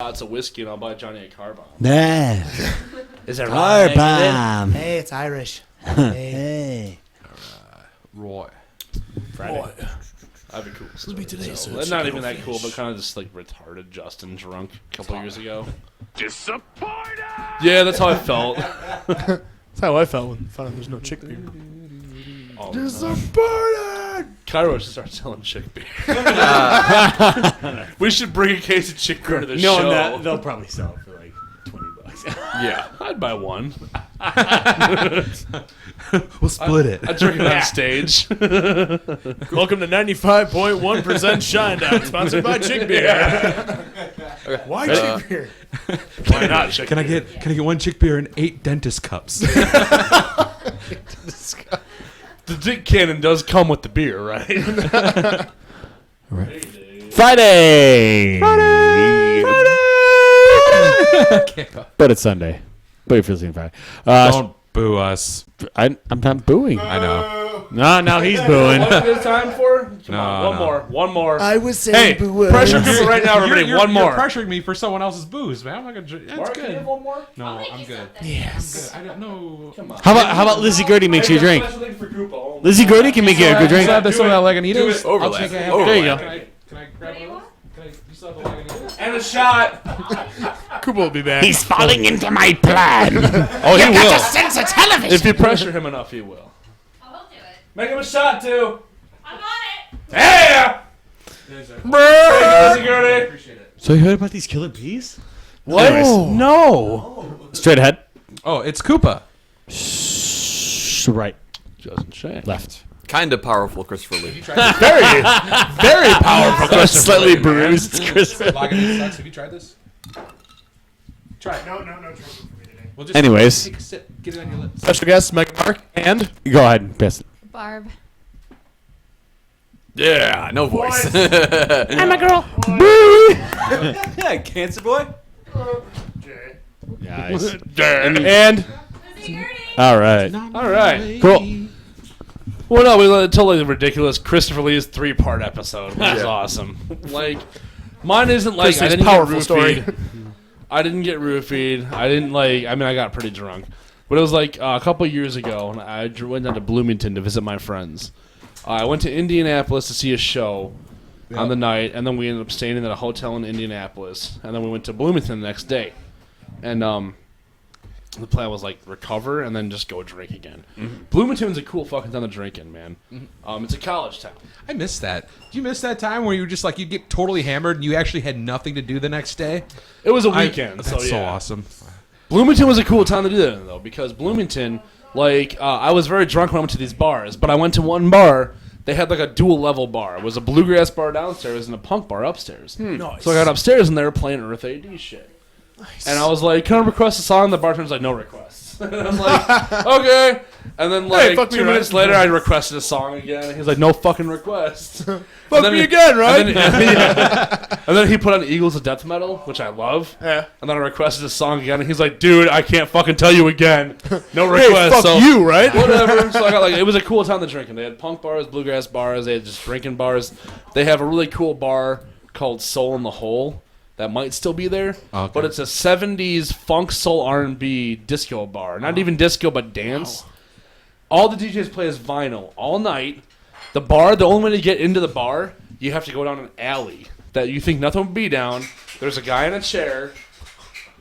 shots of whiskey and I'll buy Johnny a car bomb. Nah. Is it Car bomb. Hey, it's Irish. Hey. Roy. Friday. That'd be cool. This will be today, so That's not even that cool, but kind of just like retarded Justin drunk a couple years ago. Disappointed! Yeah, that's how I felt. That's how I felt when found out there's no chick beer. Oh, Disappointed! Cairo should start selling chick beer. We should bring a case of chick beer to the show. No, they'll probably sell it for like $20. Yeah, I'd buy one. We'll split it. I'd drink it on stage. Welcome to 95.1% Shinedown, sponsored by Chick Beer. Why Chick Beer? Why not chick Can I beer? get one chick beer and 8 dentist cups? The dick cannon does come with the beer, right? Friday. But it's Sunday. But it feels like Friday. Don't boo us. I'm not booing. I know. No, he's booing. What is it time for? Come No, on, no. one more. I was Hey, saying boo. pressure cooker right now, everybody. You're One more. pressuring me for someone else's booze, man. I'm not gonna drink. That's Mark, can you good. have one more? No, I'm good. Yes. I don't know. Come on. How about Lizzie Gertie makes you a drink? Special thing for Koopa only. Lizzie Gertie can make you a good You drink. still have this Do one it. at Lagunitas? Do it. I'll take a half. There you go. Can I grab one of those? You still have the Lagunitas? And a shot. Koopa will be back. He's falling into my plan. Oh, he will. Sense of television. If you pressure him enough, he will. Oh, he'll do it. Make him a shot, too. I'm on it. Yeah! Lizzie Gertie. Appreciate it. So you heard about these killer bees? What? Anyways. No. Straight ahead. Oh, it's Koopa. Right. Justin Shane. Left. Kind of powerful, Christopher Lee. Very powerful. Slightly bruised. It's Christmas. Lagunitas sucks. Have you tried this? Try it. No drinking for me today. Well, just Anyways. take a sip. Get it on your lips. Special guest, Mike Mark, and Go ahead and piss it. Barb. Yeah, no voice. I'm a girl. Yeah, cancer boy. Nice. And Lizzie Gertie. All right. all right. Cool. Well, no, we totally the ridiculous Christopher Lee's 3-part episode, which is awesome. Like, mine isn't like I Chris's didn't powerful get story. roofied. I didn't get roofied. I didn't like. I mean, I got pretty drunk, but it was like a couple years ago, and I went down to Bloomington to visit my friends. I went to Indianapolis to see a show on the night, and then we ended up staying at a hotel in Indianapolis, and then we went to Bloomington the next day, and the plan was like recover and then just go drink again. Bloomington's a cool fucking town to drink in, man. It's a college town. I miss that. Do you miss that time where you were just like, you get totally hammered and you actually had nothing to do the next day? It was a weekend. That's so, so yeah. awesome. Bloomington was a cool town to do that in, though, because Bloomington, like, I was very drunk when I went to these bars, but I went to one bar. They had like a dual level bar. It was a bluegrass bar downstairs and a punk bar upstairs. Nice. So I got upstairs and they were playing Earth AD shit. And I was like, can I request a song? The bartender's like, no requests. And I'm like, okay. And then like fuck me, 2 minutes right? later, I requested a song again. And he's like, no fucking requests. Fuck me again, right? And then, and then he put on Eagles of Death Metal, which I love. Yeah. And then I requested a song again, and he's like, dude, I can't fucking tell you again. No Hey, requests. fuck so you, right? whatever. So I got like, it was a cool time to drink in. They had punk bars, bluegrass bars, they had just drinking bars. They have a really cool bar called Soul in the Hole that might still be there, Okay. but it's a 70s funk soul R&B disco bar. Not even disco, but dance. All the DJs play is vinyl all night. The bar, the only way to get into the bar, you have to go down an alley that you think nothing would be down. There's a guy in a chair,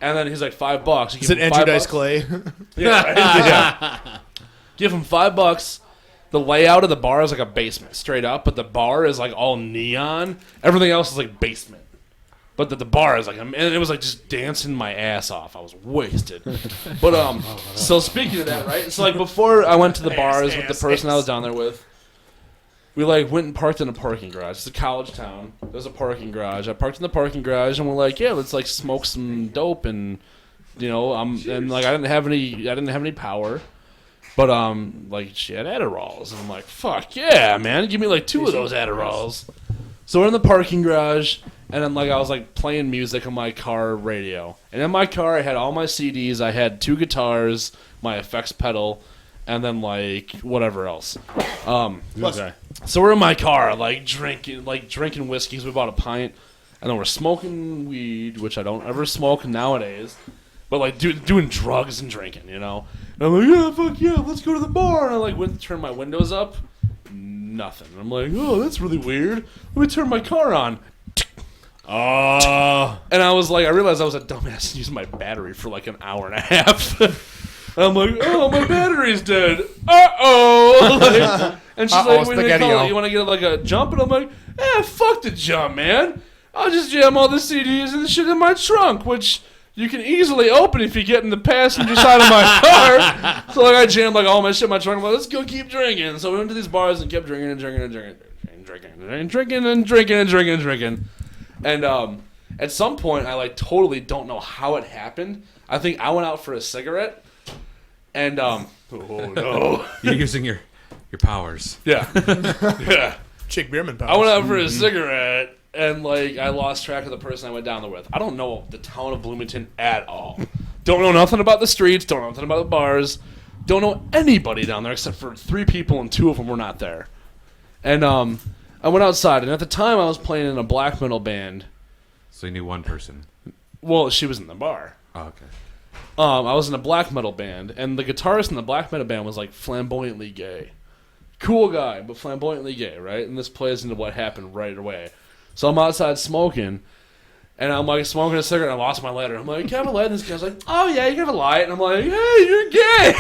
and then he's like $5. You Is give it him Andrew $5. Dice Clay? Yeah, right? Yeah. Give him $5. The layout of the bar is like a basement, straight up, but the bar is like all neon. Everything else is like basement. But the bar is like, and it was like just dancing my ass off. I was wasted. But so speaking of that, right? So like before I went to the bars with the person I was down there with, we like went and parked in a parking garage. It's a college town. There's a parking garage. I parked in the parking garage, and we're like, yeah, let's like smoke some dope, and you know, and like I didn't have any power. But like she had Adderalls, and I'm like, fuck yeah, man, give me like 2 of those Adderalls. So we're in the parking garage, and then like I was like playing music on my car radio, and in my car I had all my CDs, I had 2 guitars, my effects pedal, and then like whatever else. Okay. So we're in my car, like drinking whiskeys. We bought a pint, and then we're smoking weed, which I don't ever smoke nowadays, but like doing drugs and drinking, you know. And I'm like, yeah, fuck yeah, let's go to the bar. And I like went to turn my windows up, nothing. I'm like, oh, that's really weird. Let me turn my car on. Oh. And I was like, I realized I was a dumbass using my battery for like an hour and a half. And I'm like, oh, my battery's dead. Uh-oh. Like, and she's like, what do you call it? You want to get like a jump? And I'm like, fuck the jump, man. I'll just jam all the CDs and the shit in my trunk, which you can easily open if you get in the passenger side of my car. So like I jammed like all my shit in my trunk. I'm like, let's go keep drinking. So we went to these bars and kept drinking and drinking and drinking and drinking and drinking and drinking and drinking and drinking. And at some point, I like totally don't know how it happened. I think I went out for a cigarette, and oh no, You're using your powers. yeah, yeah. Chick Bierman powers. I went out for a cigarette, and like I lost track of the person I went down there with. I don't know the town of Bloomington at all. Don't know nothing about the streets. Don't know nothing about the bars. Don't know anybody down there except for 3 people, and 2 of them were not there. And I went outside, and at the time I was playing in a black metal band. So you knew one person. Well, she was in the bar. Oh, okay. I was in a black metal band, and the guitarist in the black metal band was like flamboyantly gay. Cool guy, but flamboyantly gay, right? And this plays into what happened right away. So I'm outside smoking, and I'm like smoking a cigarette, and I lost my lighter. I'm like, can I have a light? And this guy's like, oh yeah, you can have a light. And I'm like, hey, you're gay.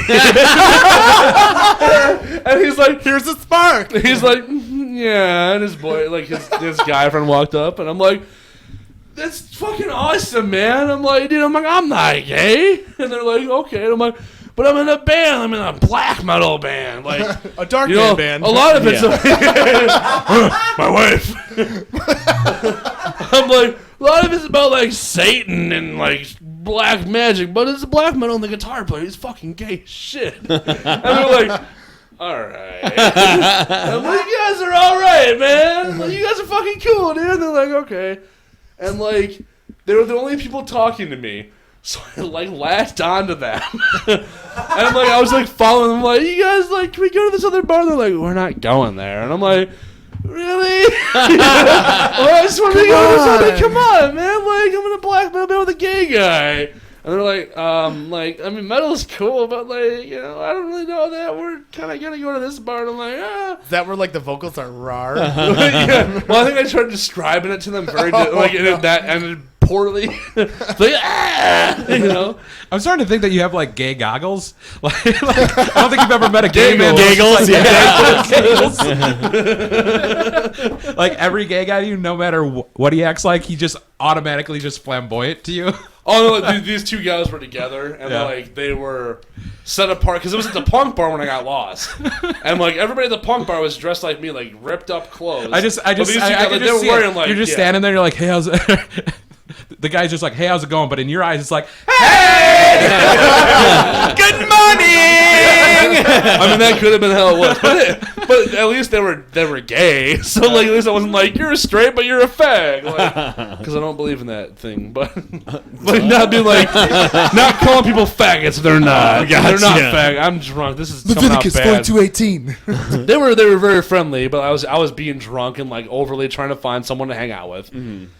And he's like, here's a spark. He's like, yeah. And his boy, like his guy friend walked up, and I'm like, that's fucking awesome, man. I'm like, dude, I'm not gay. And they're like, okay. And I'm like, but I'm in a band. I'm in a black metal band. Like, A dark band. a lot of it's my wife. I'm like, a lot of it's about like Satan and like black magic, but it's black metal and the guitar player. He's fucking gay as shit. And they're like, all right. I'm like, you guys are all right, man. Like, you guys are fucking cool, dude. And they're like, okay. And like, they were the only people talking to me. So I like latched onto them. And I'm like, I was like following them, like, you guys, like, can we go to this other bar? They're like, we're not going there. And I'm like, really? Well, I just want to go to something. Come on, man. Like, I'm in a black metal band with a gay guy. And they're like, I mean, metal's cool, but like, you know, I don't really know that. We're kind of gonna go to this bar. And I'm like, Is that where like the vocals are rar? Yeah. Well, I think I tried describing it to them very, and that ended poorly. Like, you know. I'm starting to think that you have like gay goggles. Like I don't think you've ever met a gay man. Giggles, Giggles. Like every gay guy, you no matter what he acts like, he just automatically just flamboyant to you. Oh no! These 2 guys were together, and like they were set apart because it was at the punk bar when I got lost, and like everybody at the punk bar was dressed like me, like ripped up clothes. I can just see it. You're just standing there. You're like, hey, how's it? The guy's just like, hey, how's it going? But in your eyes, it's like, hey, good morning. I mean, that could have been how it was, but at least they were gay. So like, at least I wasn't like, you're straight, but you're a fag, because I don't believe in that thing. But not be like, not calling people faggots if they're not. They're not fag. I'm drunk. This is coming out bad. 42:18. They were very friendly, but I was being drunk and like overly trying to find someone to hang out with.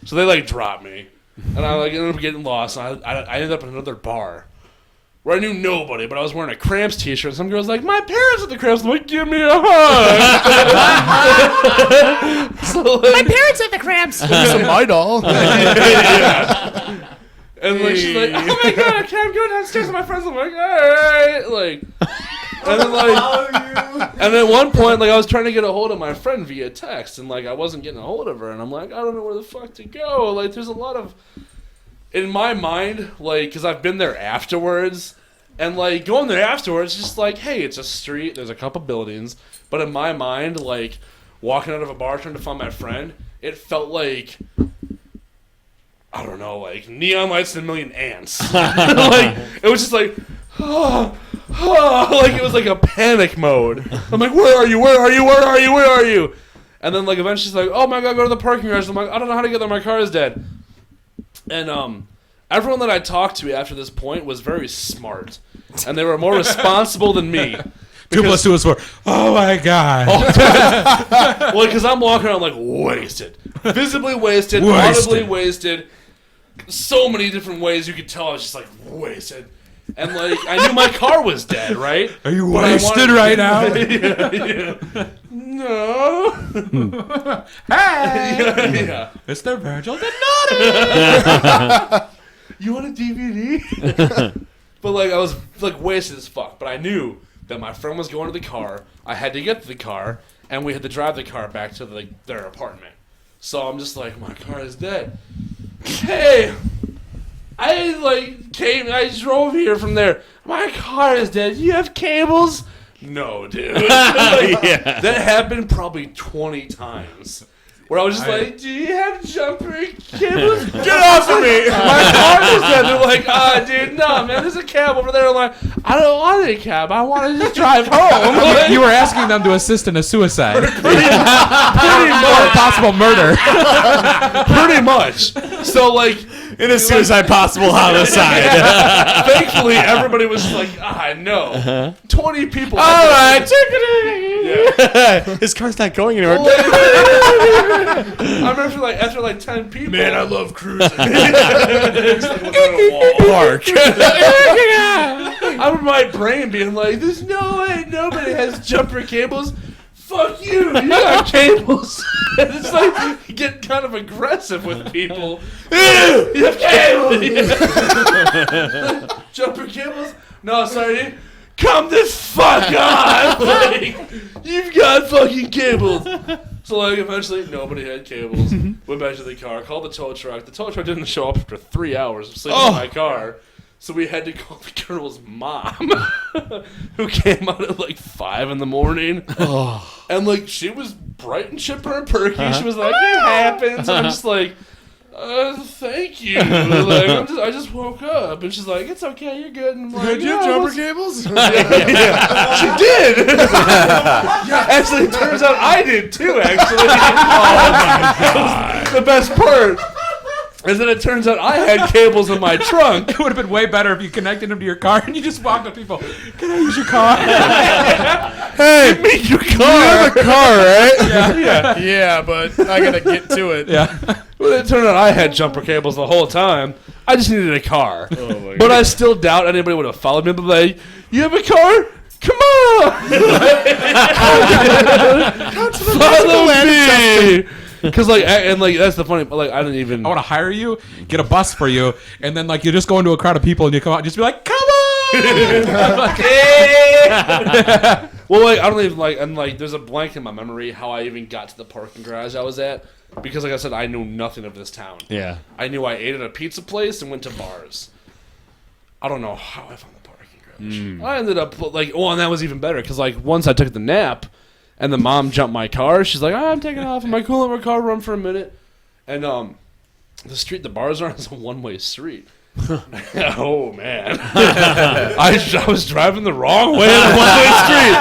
So they like dropped me, and I like ended up getting lost. And I ended up in another bar where I knew nobody, but I was wearing a Cramps t-shirt. Some girl's like, my parents are the Cramps. I'm like, give me a hug. So, like, My parents are the Cramps. My doll. yeah. And like she's like, oh my god, I'm going downstairs with my friends. I'm like, all right, like, and then like, and then at one point, like, I was trying to get a hold of my friend via text, and like, I wasn't getting a hold of her, and I'm like, I don't know where the fuck to go. Like, there's a lot of, in my mind, like, because I've been there afterwards, and like going there afterwards, just like, hey, it's a street, there's a couple buildings, but in my mind, like, walking out of a bar trying to find my friend, it felt like, I don't know, like neon lights and a million ants. Like, it was just like, like it was like a panic mode. I'm like, where are you? Where are you? Where are you? Where are you? And then like eventually she's like, oh my god, go to the parking garage. I'm like, I don't know how to get there. My car is dead. And everyone that I talked to after this point was very smart, and they were more responsible than me. 2 + 2 is 4. Oh my god. Well, because I'm walking around like wasted. Visibly wasted, audibly wasted. So many different ways you could tell I was just like wasted. And like I knew my car was dead, right? Are you But I wasted wanted- right now? yeah. No. Hey, Yeah. Mr. Virgil did not. You want a DVD? But like I was like wasted as fuck. But I knew that my friend was going to the car. I had to get to the car, and we had to drive the car back to their apartment. So I'm just like, my car is dead. Hey, I drove here from there. My car is dead. You have cables? No, dude. That happened probably 20 times. Where I was just like, do you have jumper cables? Get off of me! My car is dead. They're like, dude, no, man, there's a cab over there. I'm like, I don't want a cab. I want to just drive home. Like, You were asking them to assist in a suicide pretty or much. possible murder. Pretty much. So, like, In a suicide possible homicide. thankfully, everybody was like, no. 20 people. All right, take it. His car's not going anywhere. I remember after 10 people. Man, I love cruising. It's like looking at a wall. Park. I remember my brain being like, there's no way nobody has jumper cables. Fuck you, you got cables. And it's like, you get kind of aggressive with people. You have cables. Jumper cables? No, sorry, dude. Come the fuck on. Like, you've got fucking cables. So, like, eventually, nobody had cables. Went back to the car, called the tow truck. The tow truck didn't show up after 3 hours of sleeping in my car. So we had to call the girl's mom, who came out at like 5 in the morning. And like she was bright and chipper and perky. She was like, "It happens." And I'm just like, "Thank you." Like I just woke up, and she's like, "It's okay, you're good." And I'm like, Did you have jumper cables? Yeah. She did. Actually, it turns out I did too. Actually, That was the best part. And then it turns out I had cables in my trunk. It would have been way better if you connected them to your car and you just walked up to people. Can I use your car? Hey, give me your car. You have a car, right? Yeah, but I gotta get to it. Yeah. Well, it turned out I had jumper cables the whole time. I just needed a car. But I still doubt anybody would have followed me. But like, you have a car? Come on! Follow me! Because like, and like that's the funny. Like, I didn't even. I want to hire you, get a bus for you, and then like you just go into a crowd of people and you come out and just be like, come on! Well, like I don't even like, and like there's a blank in my memory how I even got to the parking garage I was at, because like I said, I knew nothing of this town. Yeah. I knew I ate at a pizza place and went to bars. I don't know how I found the parking garage. I ended up like, oh, and that was even better because like once I took the nap, and the mom jumped my car. She's like, I'm taking off. I'm like, cool, let my car run for a minute. And the street the bars are on is a one-way street. Oh, man. I was driving the wrong way on a one-way street.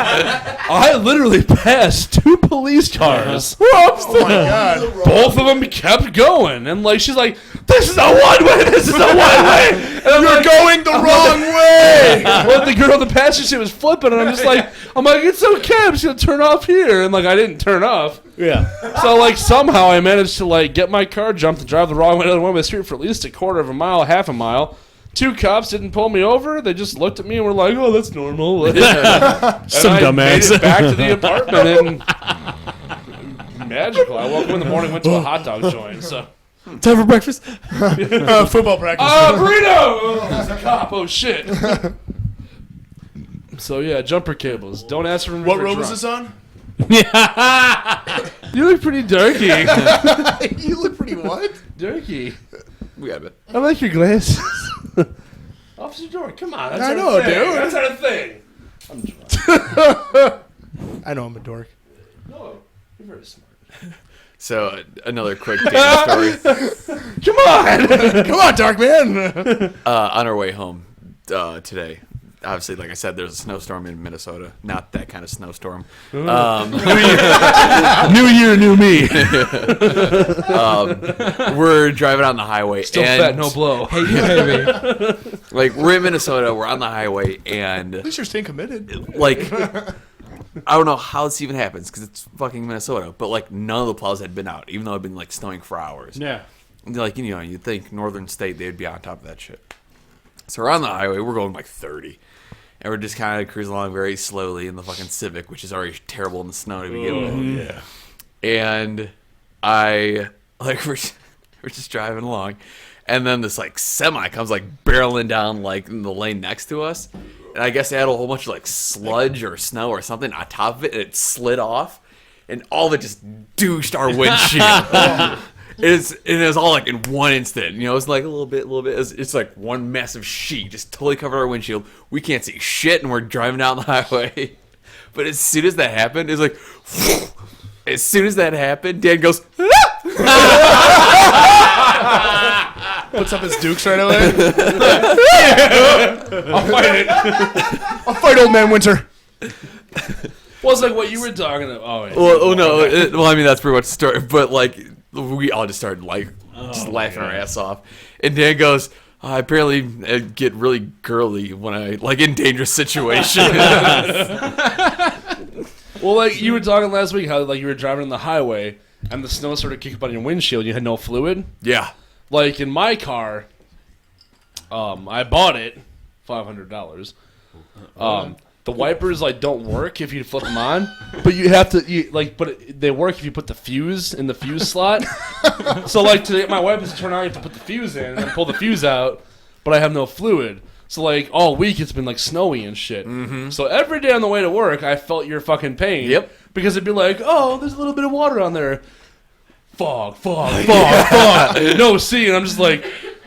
I literally passed 2 police cars. Oh my god. Both of them kept going. And, like, she's like, this is a one-way, this is a one-way. And I'm You're like, going the wrong way. well, the girl in the passenger seat was flipping, and I'm just like, it's okay, I'm just gonna turn off here, and like I didn't turn off. Yeah. So like somehow I managed to like get my car jumped and drive the wrong way down the one-way street for at least a quarter of a mile, half a mile. 2 cops didn't pull me over; they just looked at me and were like, "Oh, that's normal." And Some I dumbass. made it back to the apartment, and magical. I woke up in the morning, went to a hot dog joint. So. Time for breakfast. Football practice. Burrito! Oh, there's a cop. Oh, shit. So, yeah, jumper cables. Don't ask for What road was this on? You look pretty dirty. You look pretty what? Dirty. We got it. I like your glasses. Officer Jordan, come on. That's I our know, thing. dude. That's our thing. I'm drunk. I know I'm a dork. No, you're very smart. So another quick dance story. Come on. Come on, dark man. On our way home today. Obviously, like I said, there's a snowstorm in Minnesota. Not that kind of snowstorm. New year, new me. We're driving on the highway. Still and fat, no blow. Hey, baby. Like, we're in Minnesota. We're on the highway. And At least you're staying committed. like I don't know how this even happens because it's fucking Minnesota, but like none of the plows had been out, even though it'd been like snowing for hours. Yeah. And like, you'd think northern state they'd be on top of that shit. So we're on the highway, we're going like 30. And we're just kind of cruising along very slowly in the fucking Civic, which is already terrible in the snow to begin with. Yeah. And we're just driving along, and then this like semi comes like barreling down like in the lane next to us, and I guess they had a whole bunch of like sludge or snow or something on top of it, and it slid off, and all of it just douched our windshield. It was all like in one instant. It's like a little bit. It's like one massive sheet just totally covered our windshield. We can't see shit, and we're driving down the highway. But as soon as that happened, it's like. As soon as that happened, Dan goes, Puts up his dukes right away. I'll fight it. I'll fight old man Winter. Well, it's like what you were talking about. Oh, yeah. Well, I mean, that's pretty much the story. But, like, we all just started, like, just laughing our ass off. And Dan goes, I apparently get really girly when I, like, in dangerous situations. Well, like you were talking last week, how like you were driving on the highway and the snow started kicking up on your windshield. You had no fluid. Yeah. Like in my car, I bought it, $500. The wipers like don't work if you flip them on, but you have to they work if you put the fuse in the fuse slot. So like to get my wipers to turn on, you have to put the fuse in and then pull the fuse out, but I have no fluid. So, like, all week it's been, like, snowy and shit. Mm-hmm. So every day on the way to work, I felt your fucking pain. Yep. Because it'd be like, oh, there's a little bit of water on there. Fog. No, see, and I'm just like,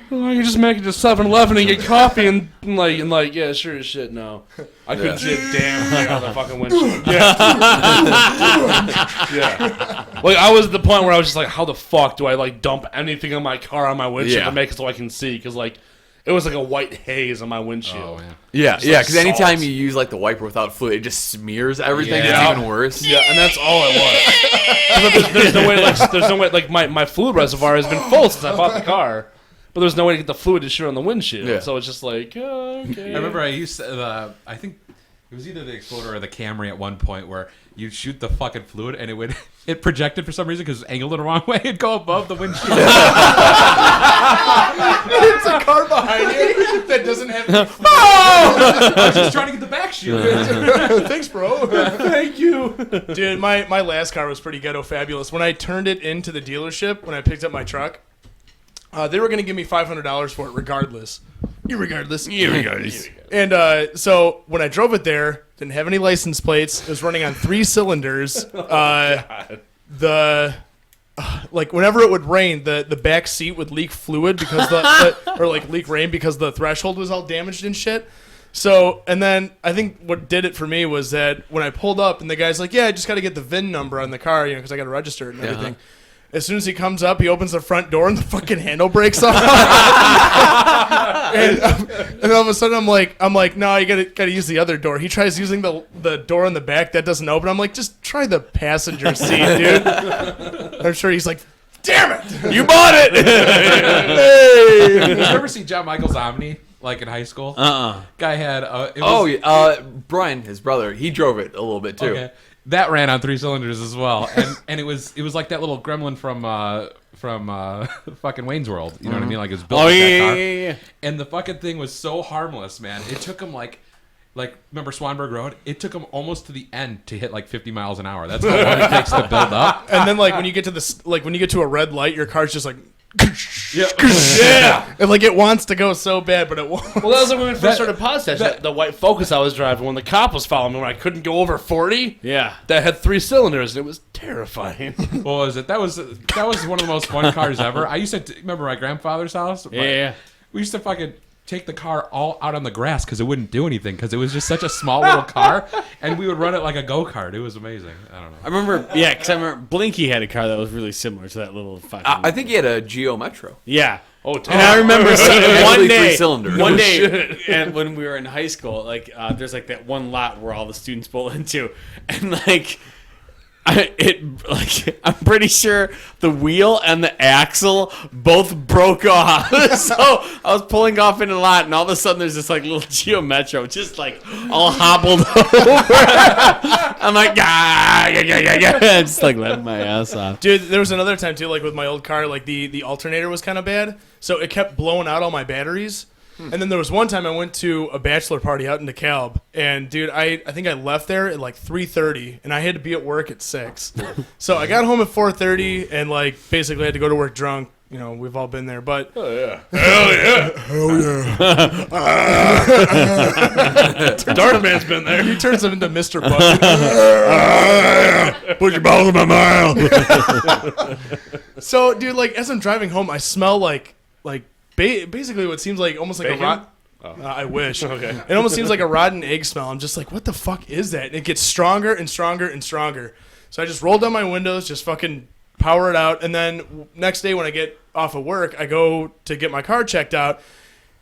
oh, I can just make it to 7-Eleven and get coffee and yeah, sure as shit, no. I couldn't see a damn thing on the fucking windshield. Yeah. Yeah. Like, I was at the point where I was just like, how the fuck do I, like, dump anything on my car on my windshield to make it so I can see? Because, like, it was like a white haze on my windshield. Oh, yeah, because anytime you use like the wiper without fluid, it just smears everything. Yeah. It's even worse. Yeah, and that's all it was. there's no way. Like my fluid reservoir has been full since I bought the car, but there's no way to get the fluid to shoot on the windshield. Yeah. So it's just like, okay. I remember I used I think it was either the Explorer or the Camry at one point where you'd shoot the fucking fluid and it projected for some reason because it was angled the wrong way. It'd go above the windshield. It's a car behind you that doesn't have any I was just trying to get the back shield. Thanks, bro. Thank you. Dude, my last car was pretty ghetto fabulous. When I turned it into the dealership, when I picked up my truck, they were going to give me $500 for it regardless. Irregardless. And so when I drove it there, didn't have any license plates. It was running on 3 cylinders. Like whenever it would rain, the back seat would leak fluid because leak rain because the threshold was all damaged and shit. So, and then I think what did it for me was that when I pulled up and the guy's like, yeah, I just got to get the VIN number on the car, because I got to register it and everything. As soon as he comes up, he opens the front door and the fucking handle breaks off. and all of a sudden, I'm like, no, you gotta use the other door. He tries using the door in the back that doesn't open. I'm like, just try the passenger seat, dude. I'm sure he's like, damn it, you bought it. Hey. Did you ever see John Michael's Omni? Like in high school? Guy had Brian, his brother, he drove it a little bit too. Okay. That ran on 3 cylinders as well, and it was like that little gremlin from fucking Wayne's World. You know what I mean? Like it was built. Yeah. And the fucking thing was so harmless, man. It took him like remember Swanberg Road? It took him almost to the end to hit like 50 miles an hour. That's how long it takes to build up. And then when you get to a red light, your car's just like. Yeah. And it wants to go so bad, but it won't. Well, that was like when we first started Podstache. The white Focus I was driving when the cop was following me when I couldn't go over 40. Yeah. That had 3 cylinders, and it was terrifying. What was it? That was one of the most fun cars ever. I used to remember my grandfather's house. Yeah. We used to fucking take the car all out on the grass because it wouldn't do anything because it was just such a small little car, and we would run it like a go-kart. It was amazing. I don't know. I remember Blinky had a car that was really similar to that little fucking. I think he had a Geo Metro. Yeah. Oh, and I remember one day, 3 cylinders. One day, and when we were in high school, there's that one lot where all the students bowl into, and I'm pretty sure the wheel and the axle both broke off. So I was pulling off in a lot, and all of a sudden there's this like little Geo Metro just like all hobbled over. I'm like, just like letting my ass off. Dude, there was another time too, like with my old car, like the alternator was kind of bad, so it kept blowing out all my batteries. And then there was one time I went to a bachelor party out in DeKalb, and dude, I think I left there at like 3:30, and I had to be at work at 6. So I got home at 4:30, and like basically had to go to work drunk. You know, we've all been there, but Dark Man's been there. he turns him into Mr. Bucket. Put your balls in my mouth. So, dude, like as I'm driving home, I smell like basically what seems like almost like Bacon? a rotten. I wish. Okay. It almost seems like a rotten egg smell. I'm just like, what the fuck is that? And it gets stronger and stronger and stronger. So I just roll down my windows, just fucking power it out, and then next day when I get off of work, I go to get my car checked out.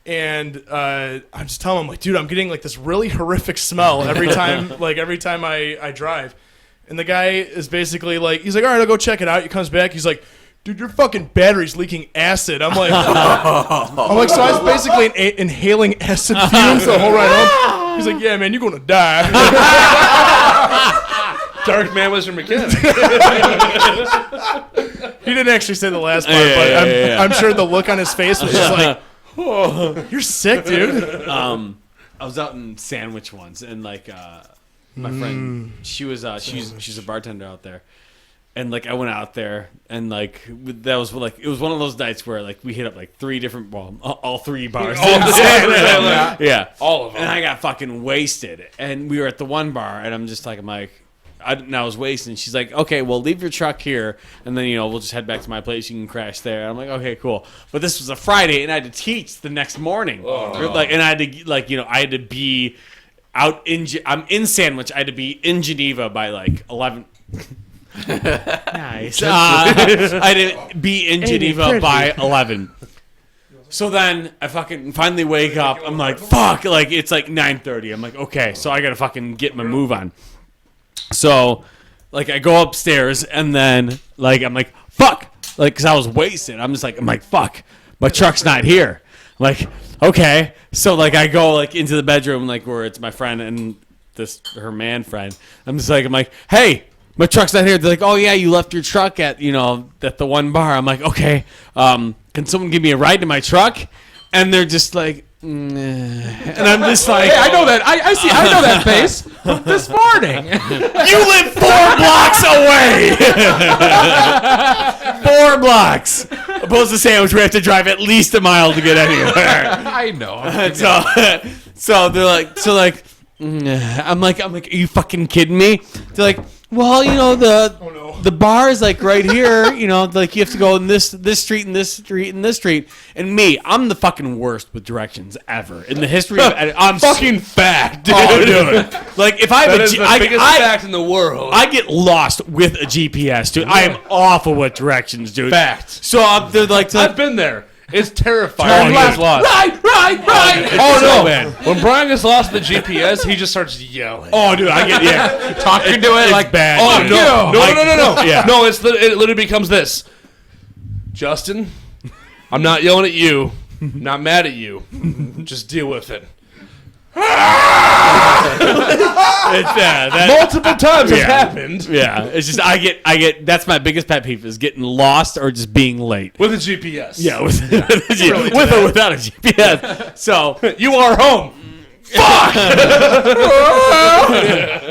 And I'm just telling him, like, dude, I'm getting like this really horrific smell every time I drive. And the guy is basically like, he's like, all right, I'll go check it out. He comes back, he's like, dude, your fucking battery's leaking acid. I'm like, so I was basically inhaling acid fumes the whole ride home. He's like, yeah, man, you're gonna die. Dark Man was your mechanic. He didn't actually say the last part, but I'm sure the look on his face was just like, oh, you're sick, dude. I was out in Sandwich once, and like my friend, she's a bartender out there, and like I went out there, and like that was like it was one of those nights where like we hit up like 3 different, all 3 bars, yeah, all of them. and I got fucking wasted, and we were at the one bar, and I'm like. I was wasting. She's like, okay, well, leave your truck here, and then, we'll just head back to my place. You can crash there. And I'm like, okay, cool. But this was a Friday, and I had to teach the next morning. Oh, no. And I had to, I had to be out I'm in Sandwich. I had to be in Geneva by, 11. Nice. I had to be in Geneva by 11. So then I fucking finally wake up. I'm like, fuck. It's 9:30. I'm like, okay, so I got to fucking get my move on. So, I go upstairs, and then, I'm like, fuck, because I was wasted. I'm like, fuck, my truck's not here. I'm like, okay. So, I go, into the bedroom, where it's my friend and her man friend. I'm like, hey, my truck's not here. They're like, oh, yeah, you left your truck at the one bar. I'm like, okay, can someone give me a ride to my truck? And they're just like, and I'm just like, Hey, I know that. I know that face from this morning. you live 4 blocks away. 4 blocks. Opposed to Sandwich, we have to drive at least a mile to get anywhere. I know. So they're like, I'm like, are you fucking kidding me? They're like, well, the bar is right here, you have to go in this street and this street and this street. And me, I'm the fucking worst with directions ever in the history of I'm fucking fat, dude. Oh, dude. If I have That is the biggest fact in the world. I get lost with a GPS, dude. I am awful with directions, dude. Fact. So they're like, I've been there. It's terrifying. Turn left. Lost. Right. Oh no, man! When Brian gets lost in the GPS, he just starts yelling. Oh, dude, I get Talking to it like bad. Oh dude. no! No! Yeah. No, it literally becomes this. Justin, I'm not yelling at you. I'm not mad at you. Just deal with it. Multiple times it's happened Yeah, it's just I get. That's my biggest pet peeve is getting lost or just being late. with a GPS. Yeah, with or without a GPS. So You are home.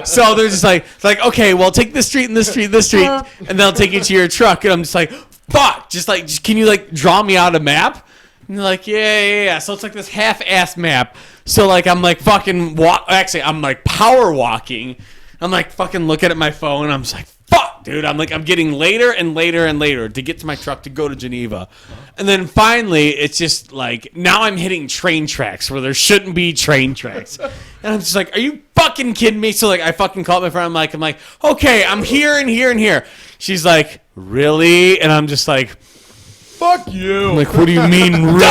so they're just like okay, well take this street and this street and this street, and they'll take you to your truck, and I'm just like fuck, just can you draw me out a map? And they're like yeah. So it's this half-assed map. So I'm fucking actually I'm power walking. I'm fucking looking at my phone, and I'm just fuck, dude. I'm getting later and later and later to get to my truck to go to Geneva. And then finally, it's just now I'm hitting train tracks where there shouldn't be train tracks. And I'm just are you fucking kidding me? So I fucking called my friend. I'm like, okay, I'm here and here and here. She's like, really? And I'm just Fuck you. what do you mean, really?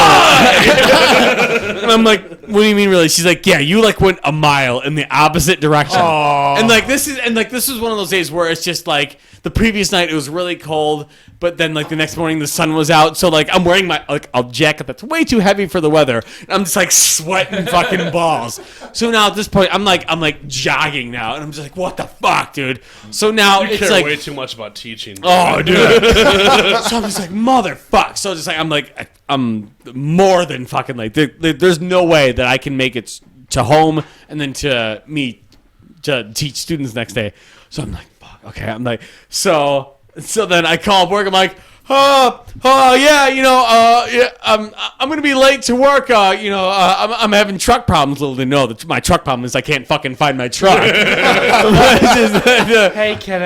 And I'm like, what do you mean really? She's like, yeah, you like went a mile in the opposite direction. And like this is one of those days where it's just like the previous night it was really cold, but then like the next morning the sun was out. So like I'm wearing my like a jacket that's way too heavy for the weather. And I'm just like sweating fucking balls. So now at this point I'm like jogging now, and I'm just like, what the fuck, dude? So now You it's care like, way too much about teaching. oh, dude. So I'm just like, motherfuck. So just like I'm more than fucking like there's no way that I can make it to home and then to me to teach students next day. So I'm like, fuck, okay. I'm like, so then I call work. I'm like, yeah, yeah, I'm gonna be late to work. I'm having truck problems. Little to know that my truck problem is I can't fucking find my truck. Hey, kiddo.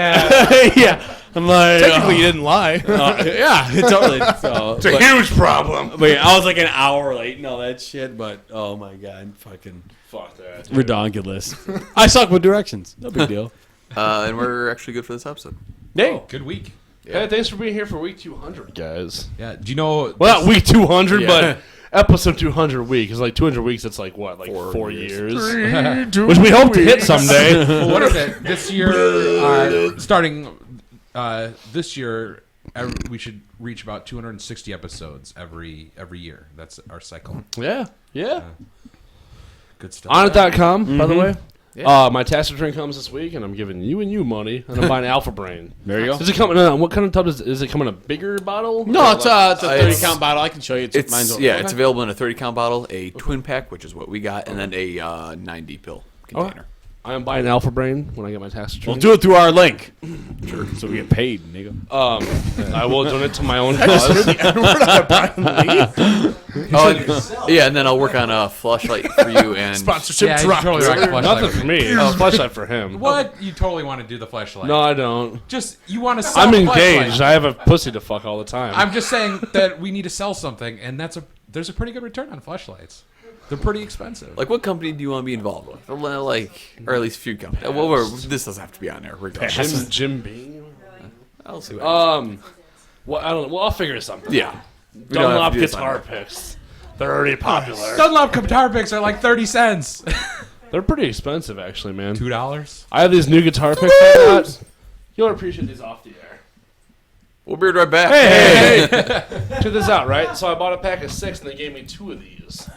Yeah. I'm like, Technically, you didn't lie. yeah, totally. So, It's a huge problem. but yeah, I was like an hour late and all that shit, but oh my god, fucking Fuck that. redonkulous. I suck with directions. No big deal. And we're actually good for this episode. Hey, Good week. Hey, thanks for being here for week 200, guys. Yeah. Do you know? Well, not week 200, Yeah. but episode 200 week. It's like 200 weeks. It's like what, like 4 years, which we Which hope to hit someday. Well, what is it? This year, starting this year, we should reach about 260 episodes every year. That's our cycle. Yeah. Good stuff. On it.com, by the way. My tax return comes this week, and I'm giving you and you money, and I'm buying Alpha Brain. there you go. Does it come? No, what kind of tub is it? Come in a bigger bottle? No, it's a 30 it's- count bottle. I can show you. It's it's available in a 30-count bottle, a twin pack, which is what we got, and then a 90 pill container. I am buying Alpha Brain when I get my tax return. We'll do it through our link. Sure. So we get paid, nigga. I will donate to my own cause. And then I'll work on a flashlight for you and Sponsorship Yeah, you drop. totally rock the Nothing flashlight. for me. It's a flashlight for him. What? You totally want to do the flashlight? No, I don't. Just you want to sell I'm the engaged. fleshlight. I have a pussy to fuck all the time. I'm just saying that we need to sell something, and there's a pretty good return on flashlights. They're pretty expensive. like, what company do you want to be involved with? Like, or at least a few companies. This doesn't have to be on there. Regardless. Jim Beam. I'll see what. Well, I don't know. Well, I'll figure something. Yeah. We don't have Dunlop to do this guitar on picks. They're already popular. Dunlop guitar picks are like 30 cents. They're pretty expensive, actually, man. $2. I have these new guitar picks I got. You'll appreciate these off the air. We'll be right back. Hey! Check this out, right? So I bought a pack of 6, and they gave me 2 of these.